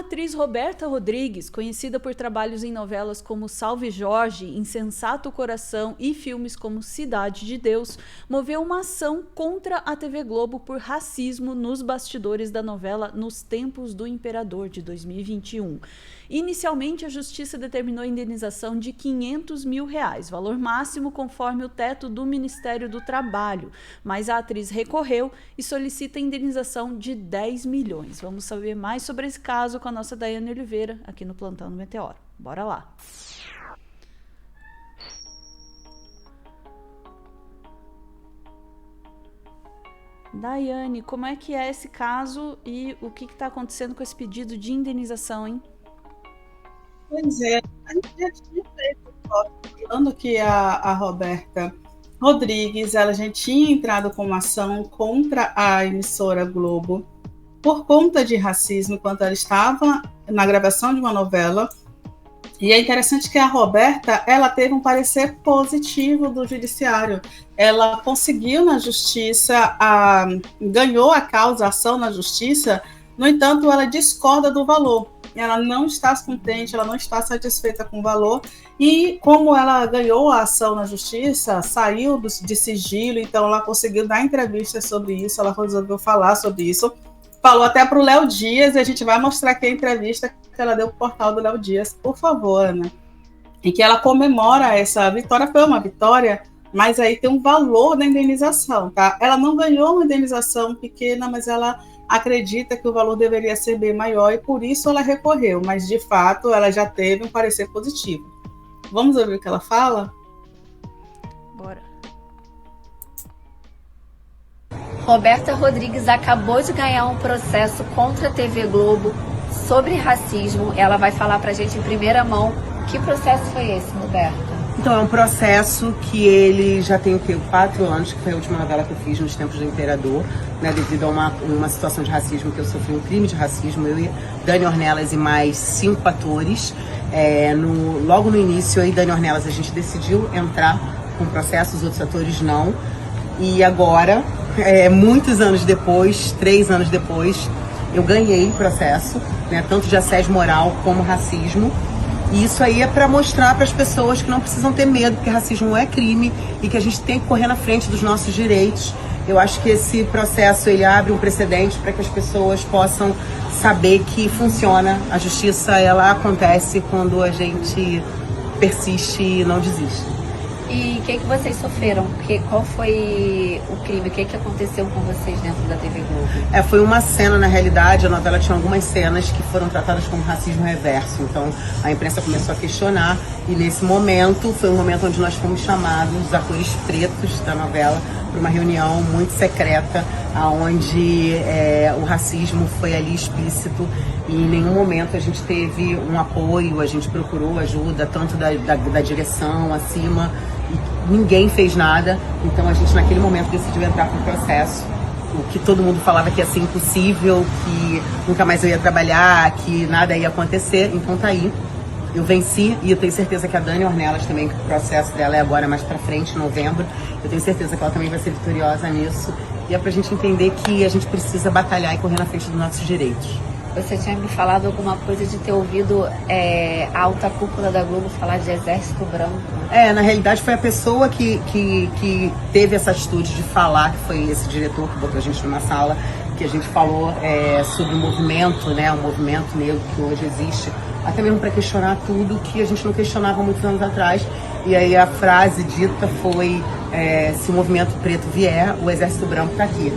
A atriz Roberta Rodrigues, conhecida por trabalhos em novelas como Salve Jorge, Insensato Coração e filmes como Cidade de Deus, moveu uma ação contra a TV Globo por racismo nos bastidores da novela Nos Tempos do Imperador, de 2021. Inicialmente, a Justiça determinou a indenização de R$500 mil, valor máximo conforme o teto do Ministério do Trabalho, mas a atriz recorreu e solicita a indenização de 10 milhões. Vamos saber mais sobre esse caso com a nossa Daiane Oliveira, aqui no Plantão do Meteoro. Bora lá! Daiane, como é que é esse caso e o que está acontecendo com esse pedido de indenização, hein? Pois é, a gente já tinha feito falando que a Roberta Rodrigues, ela já tinha entrado com uma ação contra a emissora Globo por conta de racismo enquanto ela estava na gravação de uma novela. E é interessante que a Roberta, ela teve um parecer positivo do judiciário. Ela conseguiu na justiça, ganhou a causa, a ação na justiça, no entanto, ela discorda do valor. Ela não está contente, ela não está satisfeita com o valor, e como ela ganhou a ação na justiça, saiu de sigilo, então ela conseguiu dar entrevista sobre isso, ela resolveu falar sobre isso, falou até para o Léo Dias, e a gente vai mostrar aqui a entrevista que ela deu para o portal do Léo Dias, por favor, Ana, em que ela comemora essa vitória. Foi uma vitória, mas aí tem um valor da indenização, tá? Ela não ganhou uma indenização pequena, mas ela acredita que o valor deveria ser bem maior e por isso ela recorreu, mas de fato ela já teve um parecer positivo. Vamos ouvir o que ela fala? Bora. Roberta Rodrigues acabou de ganhar um processo contra a TV Globo sobre racismo. Ela vai falar pra gente em primeira mão. Que processo foi esse, Roberta? Então, é um processo que ele já tem 4 anos, que foi a última novela que eu fiz nos Tempos do Imperador, né, devido a uma situação de racismo, que eu sofri um crime de racismo, eu e Dani Ornelas e mais 5 atores. Logo no início, eu e Dani Ornelas, a gente decidiu entrar com o processo, os outros atores não. E agora, muitos anos depois, 3 anos depois, eu ganhei o processo, né, tanto de assédio moral como racismo. E isso aí é para mostrar para as pessoas que não precisam ter medo, porque racismo não é crime e que a gente tem que correr na frente dos nossos direitos. Eu acho que esse processo ele abre um precedente para que as pessoas possam saber que funciona. A justiça ela acontece quando a gente persiste e não desiste. E o que vocês sofreram? Qual foi o crime? O que aconteceu com vocês dentro da TV Globo? Foi uma cena, na realidade, a novela tinha algumas cenas que foram tratadas como racismo reverso. Então, a imprensa começou a questionar e nesse momento, foi um momento onde nós fomos chamados, os atores pretos da novela, para uma reunião muito secreta, onde o racismo foi ali explícito e em nenhum momento a gente teve um apoio, a gente procurou ajuda, tanto da direção acima, e ninguém fez nada. Então a gente naquele momento decidiu entrar com o processo, o que todo mundo falava que ia ser impossível, que nunca mais eu ia trabalhar, que nada ia acontecer. Então tá aí, eu venci e eu tenho certeza que a Dani Ornelas também, que o processo dela é agora mais pra frente, em novembro, eu tenho certeza que ela também vai ser vitoriosa nisso. E é pra gente entender que a gente precisa batalhar e correr na frente dos nossos direitos. Você tinha me falado alguma coisa de ter ouvido a alta cúpula da Globo falar de Exército Branco. Na realidade foi a pessoa que teve essa atitude de falar, que foi esse diretor que botou a gente numa sala, que a gente falou sobre o movimento, né, o movimento negro que hoje existe, até mesmo para questionar tudo que a gente não questionava muitos anos atrás. E aí a frase dita foi, se o movimento preto vier, o Exército Branco está aqui.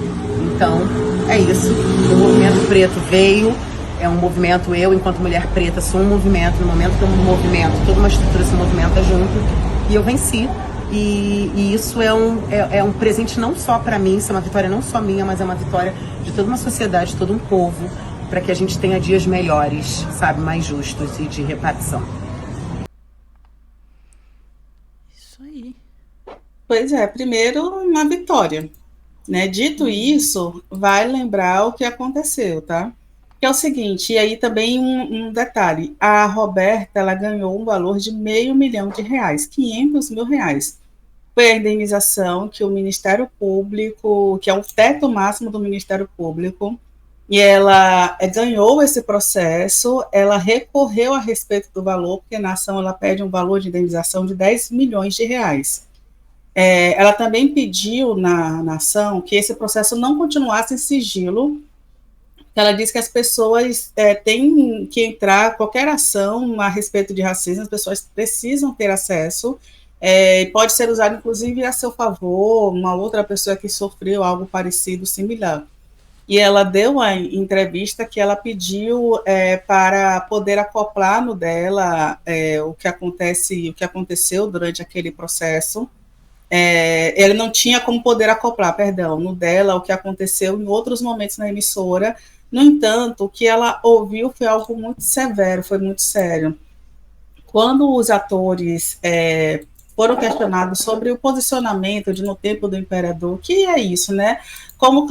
Então, é isso. O movimento preto veio, é um movimento, eu, enquanto mulher preta, sou um movimento. No momento que eu movimento, toda uma estrutura se movimenta junto, e eu venci. E isso é um presente não só para mim, isso é uma vitória não só minha, mas é uma vitória de toda uma sociedade, de todo um povo, para que a gente tenha dias melhores, sabe, mais justos e de repartição. Isso aí. Pois é, primeiro uma vitória, né? Dito isso, vai lembrar o que aconteceu, tá? Que é o seguinte, e aí também um detalhe, a Roberta, ela ganhou um valor de R$500 mil, R$500 mil. Foi a indenização que o Ministério Público, que é o teto máximo do Ministério Público, E ela ganhou esse processo, ela recorreu a respeito do valor, porque na ação ela pede um valor de indenização de R$ 10 milhões. Ela também pediu na ação que esse processo não continuasse em sigilo. Ela diz que as pessoas têm que entrar, qualquer ação a respeito de racismo, as pessoas precisam ter acesso, pode ser usado inclusive a seu favor, uma outra pessoa que sofreu algo parecido, similar. E ela deu uma entrevista que ela pediu para poder acoplar no dela o que aconteceu durante aquele processo. Ele não tinha como poder acoplar, perdão, no dela o que aconteceu em outros momentos na emissora. No entanto, o que ela ouviu foi algo muito severo, foi muito sério. Quando os atores foram questionados sobre o posicionamento de No Tempo do Imperador, que é isso, né? Como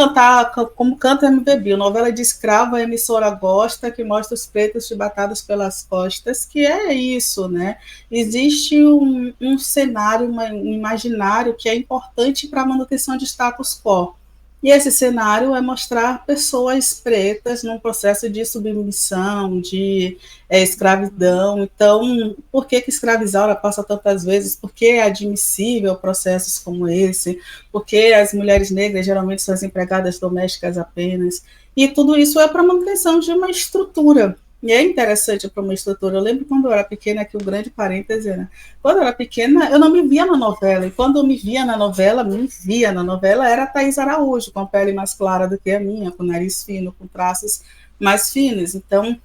canta MPB, novela de escravo, a emissora gosta, que mostra os pretos chibatados pelas costas, que é isso, né? Existe um cenário, um imaginário que é importante para a manutenção de status quo. E esse cenário é mostrar pessoas pretas num processo de submissão, de escravidão. Então, por que escravizar ela passa tantas vezes? Por que é admissível processos como esse? Por que as mulheres negras geralmente são as empregadas domésticas apenas? E tudo isso é para a manutenção de uma estrutura. E é interessante para uma estrutura. Eu lembro quando eu era pequena, aqui um grande parêntese, né? Quando eu era pequena, eu não me via na novela. E quando eu me via na novela, era a Thaís Araújo, com a pele mais clara do que a minha, com o nariz fino, com traços mais finos. Então,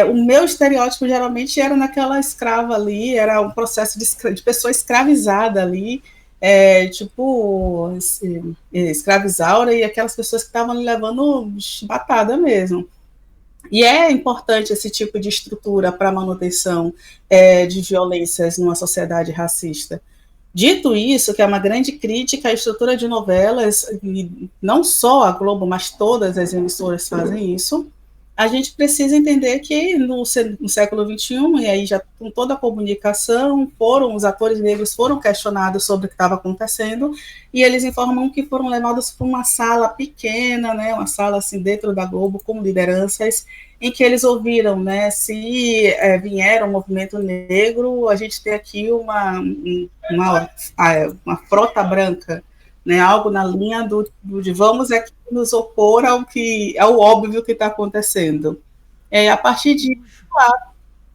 o meu estereótipo geralmente era naquela escrava ali, era um processo de pessoa escravizada ali, tipo escravizaura, e aquelas pessoas que estavam levando chibatada mesmo. E é importante esse tipo de estrutura para a manutenção de violências numa sociedade racista. Dito isso, que é uma grande crítica à estrutura de novelas, e não só a Globo, mas todas as emissoras fazem isso, a gente precisa entender que no século XXI, e aí já com toda a comunicação, os atores negros foram questionados sobre o que estava acontecendo, e eles informam que foram levados para uma sala pequena, né, uma sala assim dentro da Globo, com lideranças, em que eles ouviram, né, se vier um movimento negro, a gente tem aqui uma frota branca, né, algo na linha de vamos aqui nos opor ao óbvio que está acontecendo. A partir disso,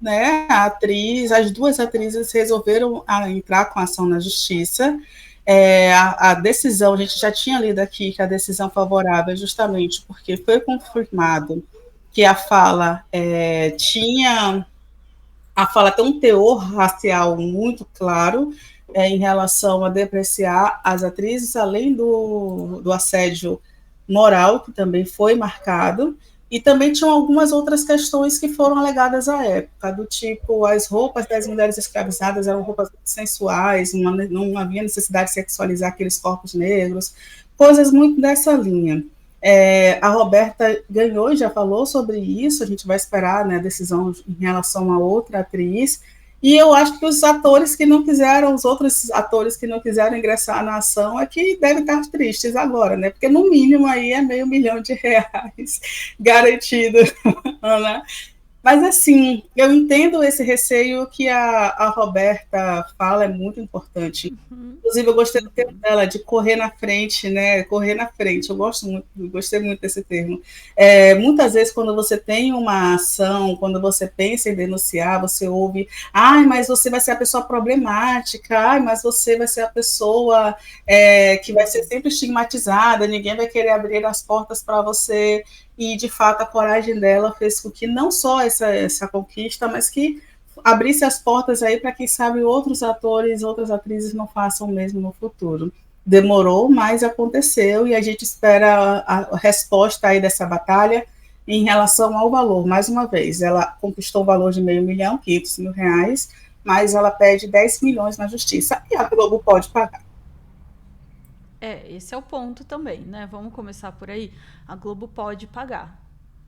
né, as duas atrizes resolveram entrar com a ação na justiça. A decisão, a gente já tinha lido aqui que a decisão favorável é justamente porque foi confirmado que a fala tem um teor racial muito claro, em relação a depreciar as atrizes, além do assédio moral, que também foi marcado, e também tinham algumas outras questões que foram alegadas à época, do tipo, as roupas das mulheres escravizadas eram roupas sensuais, não havia necessidade de sexualizar aqueles corpos negros, coisas muito dessa linha. A Roberta ganhou e já falou sobre isso, a gente vai esperar, né, a decisão em relação a outra atriz, e eu acho que os outros atores que não quiseram ingressar na ação é que devem estar tristes agora, né? Porque no mínimo aí é R$ 500 mil garantido, né? Mas, assim, eu entendo esse receio que a Roberta fala, é muito importante. Inclusive, eu gostei do termo dela, de correr na frente, né? Correr na frente, gostei muito desse termo. Muitas vezes, quando você tem uma ação, quando você pensa em denunciar, você ouve, mas você vai ser a pessoa problemática, mas você vai ser a pessoa que vai ser sempre estigmatizada, ninguém vai querer abrir as portas para você. E, de fato, a coragem dela fez com que não só essa conquista, mas que abrisse as portas aí para, quem sabe, outros atores, outras atrizes não façam o mesmo no futuro. Demorou, mas aconteceu, e a gente espera a resposta aí dessa batalha em relação ao valor. Mais uma vez, ela conquistou o valor de R$ 500 mil, R$500 mil, mas ela pede 10 milhões na justiça, e a Globo pode pagar. Esse é o ponto também, né? Vamos começar por aí. A Globo pode pagar,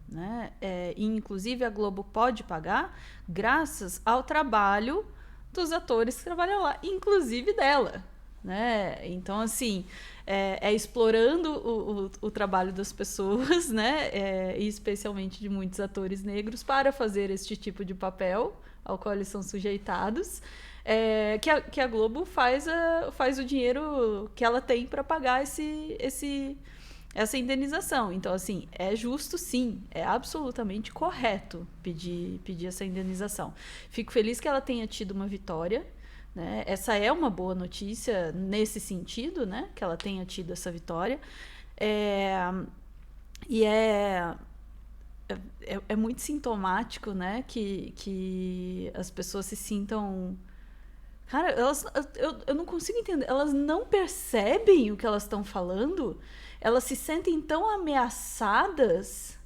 né? E, inclusive, a Globo pode pagar graças ao trabalho dos atores que trabalham lá, inclusive dela, né? Então, assim, explorando o trabalho das pessoas, né? E especialmente de muitos atores negros, para fazer este tipo de papel ao qual eles são sujeitados, que a Globo faz o dinheiro que ela tem para pagar essa indenização. Então, assim, é justo, sim, é absolutamente correto pedir essa indenização. Fico feliz que ela tenha tido uma vitória, né? Essa é uma boa notícia nesse sentido, né? Que ela tenha tido essa vitória. E é muito sintomático, né? Que as pessoas se sintam... Cara, eu não consigo entender. Elas não percebem o que elas estão falando. Elas se sentem tão ameaçadas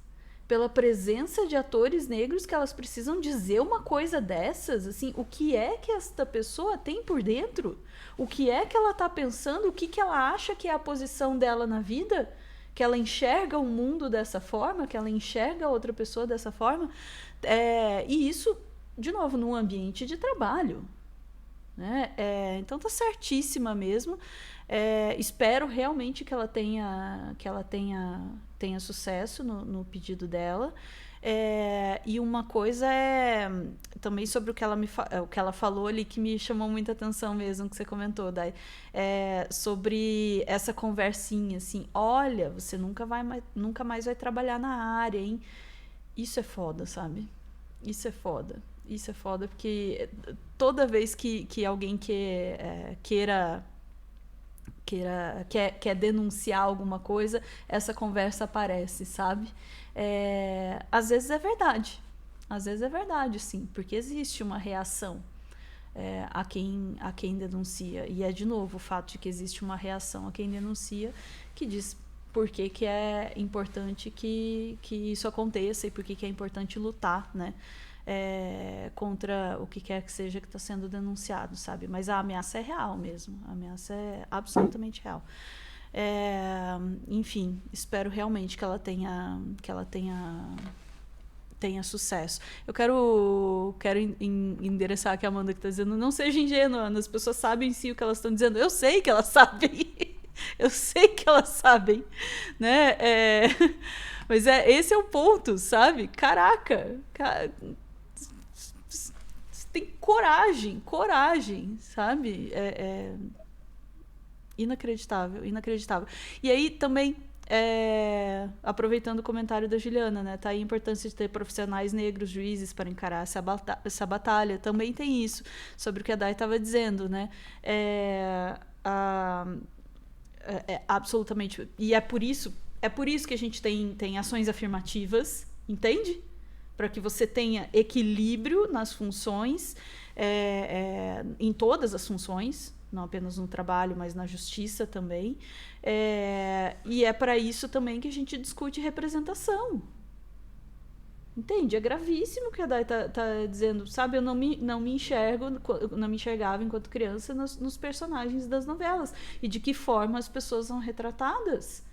pela presença de atores negros que elas precisam dizer uma coisa dessas. Assim, o que é que esta pessoa tem por dentro? O que é que ela está pensando? O que ela acha que é a posição dela na vida? Que ela enxerga o mundo dessa forma? Que ela enxerga outra pessoa dessa forma? E isso, de novo, num ambiente de trabalho. Né? Então tá certíssima mesmo. Espero realmente que ela tenha sucesso no pedido dela. E uma coisa também sobre o que ela falou ali, que me chamou muita atenção mesmo, que você comentou, Dai, sobre essa conversinha assim: olha, você nunca mais vai trabalhar na área, hein? Isso é foda, sabe? Isso é foda. Isso é foda, porque toda vez que alguém quer denunciar alguma coisa, essa conversa aparece, sabe? Às vezes é verdade. Às vezes é verdade, sim, porque existe uma reação a quem denuncia. E de novo, o fato de que existe uma reação a quem denuncia que diz por que é importante que isso aconteça e por que é importante lutar, né? Contra o que quer que seja que está sendo denunciado, sabe? Mas a ameaça é real mesmo. A ameaça é absolutamente real. Enfim, espero realmente que ela tenha sucesso. Eu quero endereçar aqui a Amanda, que está dizendo: não seja ingênua, as pessoas sabem sim o que elas estão dizendo. Eu sei que elas sabem. Eu sei que elas sabem, né? Mas esse é o ponto, sabe? Caraca, tem coragem, sabe? Inacreditável. E aí também, aproveitando o comentário da Juliana, né? Tá aí a importância de ter profissionais negros, juízes, para encarar essa batalha. Também tem isso, sobre o que a Dai estava dizendo, né? Absolutamente. E é por isso que a gente tem ações afirmativas, entende? Para que você tenha equilíbrio nas funções, em todas as funções, não apenas no trabalho, mas na justiça também. E é para isso também que a gente discute representação. Entende? É gravíssimo o que a Dai tá dizendo, sabe? Eu não me enxergava enquanto criança nos personagens das novelas e de que forma as pessoas são retratadas.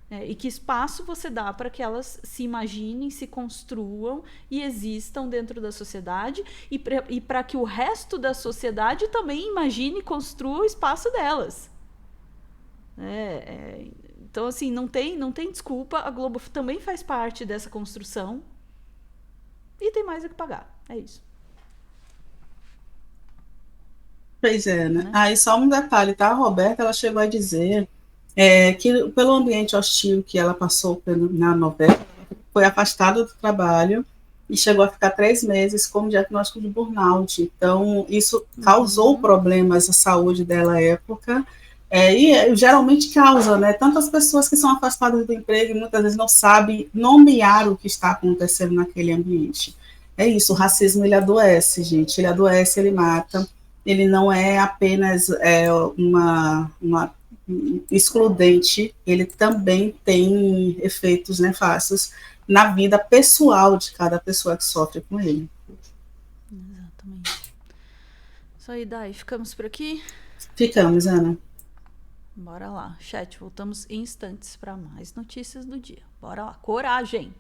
E que espaço você dá para que elas se imaginem, se construam e existam dentro da sociedade, e para que o resto da sociedade também imagine e construa o espaço delas. Então, assim, não tem desculpa. A Globo também faz parte dessa construção e tem mais a que pagar. É isso. Pois é, né? Aí só um detalhe, tá? A Roberta, ela chegou a dizer que pelo ambiente hostil que ela passou na novela, foi afastada do trabalho e chegou a ficar 3 meses com diagnóstico de burnout. Então, isso causou problemas à saúde dela à época, e geralmente causa, né? Tantas pessoas que são afastadas do emprego e muitas vezes não sabem nomear o que está acontecendo naquele ambiente. É isso, o racismo, ele adoece, gente, ele adoece, ele mata, ele não é apenas uma excludente, ele também tem efeitos nefastos na vida pessoal de cada pessoa que sofre com ele. Exatamente. Isso aí, Dai, ficamos por aqui? Ficamos, Ana. Bora lá, chat, voltamos em instantes para mais notícias do dia. Bora lá, coragem.